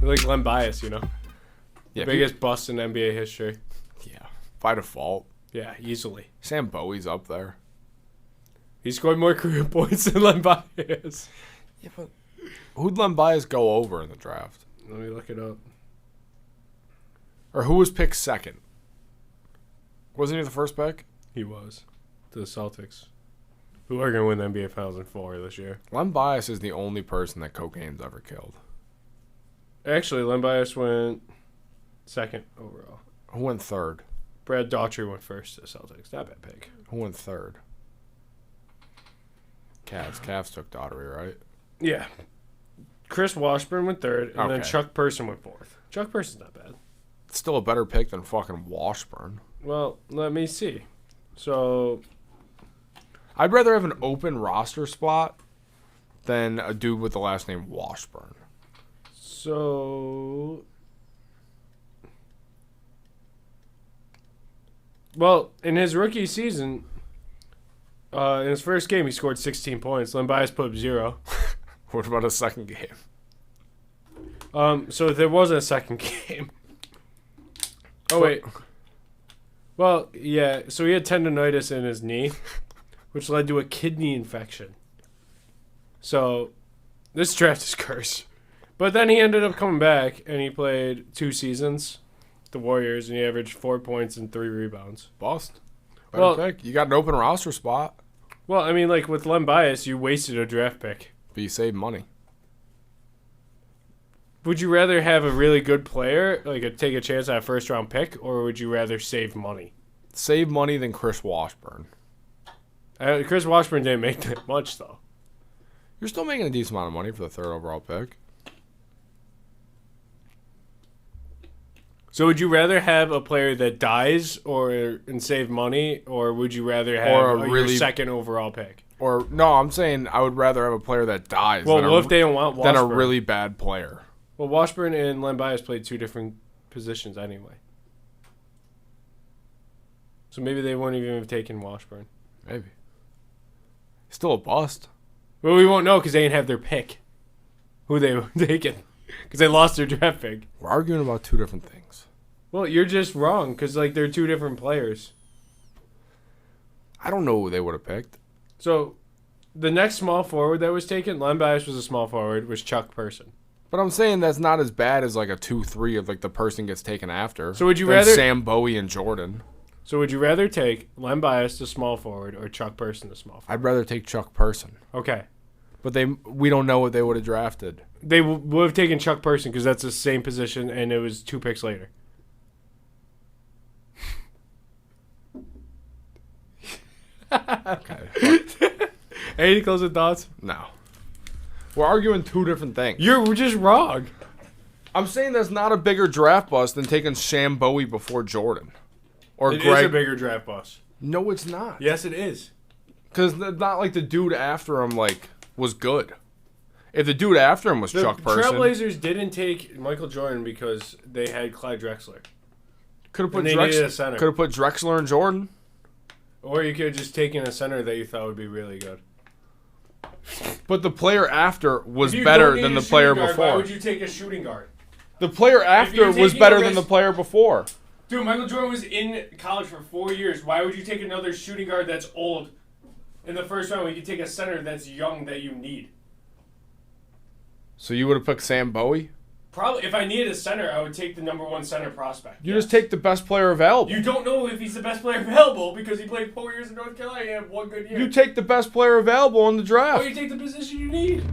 Like Len Bias, you know? Yeah, Biggest bust in NBA history. Yeah, by default. Yeah, easily. Sam Bowie's up there. He scored more career points than Len Bias. Yeah, but who'd Len Bias go over in the draft? Let me look it up. Or who was picked second? Wasn't he the first pick? He was. To the Celtics. Who are going to win the NBA Finals in 4 this year. Len Bias is the only person that cocaine's ever killed. Actually, Len Bias went second overall. Who went third? Brad Daughtry went first to the Celtics. Not bad pick. Who went third? Cavs. Cavs took Daughtry, right? Yeah. Chris Washburn went third, and then Okay. Chuck Person went fourth. Chuck Person's not bad. It's still a better pick than fucking Washburn. Well, let me see. So, I'd rather have an open roster spot than a dude with the last name Washburn. Well, in his rookie season, in his first game, he scored 16 points. Len Bias put up 0. What about a second game? So there was a second game. Oh, wait. Well, yeah, so he had tendonitis in his knee, which led to a kidney infection. So, this draft is cursed. But then he ended up coming back, and he played 2 seasons with the Warriors, and he averaged 4 points and 3 rebounds. Bust. Better Well- pick. You got an open roster spot, Well, I mean, like, with Len Bias, you wasted a draft pick. but you save money. Would you rather have a really good player, like take a chance on a first-round pick, or would you rather save money? Save money than Chris Washburn. Chris Washburn didn't make that much, though. You're still making a decent amount of money for the third overall pick. So would you rather have a player that dies and save money, or would you rather have Or your second overall pick? Or, no, I'm saying I would rather have a player that dies Well, than, what if they don't want than Washburn? a really bad player. Well, Washburn and Len Bias played 2 different positions anyway. So maybe they wouldn't even have taken Washburn. Maybe. Still a bust. Well, we won't know because they didn't have their pick. Who they were taking. Because they lost their draft pick. We're arguing about 2 different things. Well, you're just wrong because, like, they're 2 different players. I don't know who they would have picked. So, the next small forward that was taken, Len Bias was a small forward, was Chuck Person. But I'm saying that's not as bad as like a 2-3 of like the person gets taken after. So would you than rather- Sam Bowie and Jordan? So would you rather take Len Bias to small forward or Chuck Person to small forward? I'd rather take Chuck Person. Okay. But we don't know what they would have drafted. They would have taken Chuck Person because that's the same position and it was 2 picks later. Okay. Any closing thoughts? No. We're arguing 2 different things. You're just wrong. I'm saying that's not a bigger draft bust than taking Sam Bowie before Jordan. Or It is Greg. a bigger draft bust. No, it's not. Yes, it is. Because not like the dude after him like was good. If the dude after him was The Chuck Person, Trailblazers didn't take Michael Jordan because they had Clyde Drexler. could have put and they needed a center. Could have put Drexler and Jordan. Or you could have just taken a center that you thought would be really good. But the player after was If you better don't need than a the player shooting guard, Why before. would you take a shooting guard? The player after you're was taking better a than the risk- player before. Dude, Michael Jordan was in college for 4 years. Why would you take another shooting guard that's old in the first round when you could take a center that's young that you need? So you would have picked Sam Bowie? Probably, if I needed a center, I would take the number 1 center prospect. You Yes. just take the best player available. You don't know if he's the best player available because he played 4 years in North Carolina and had 1 good year. You take the best player available in the Or draft. you take the position you need.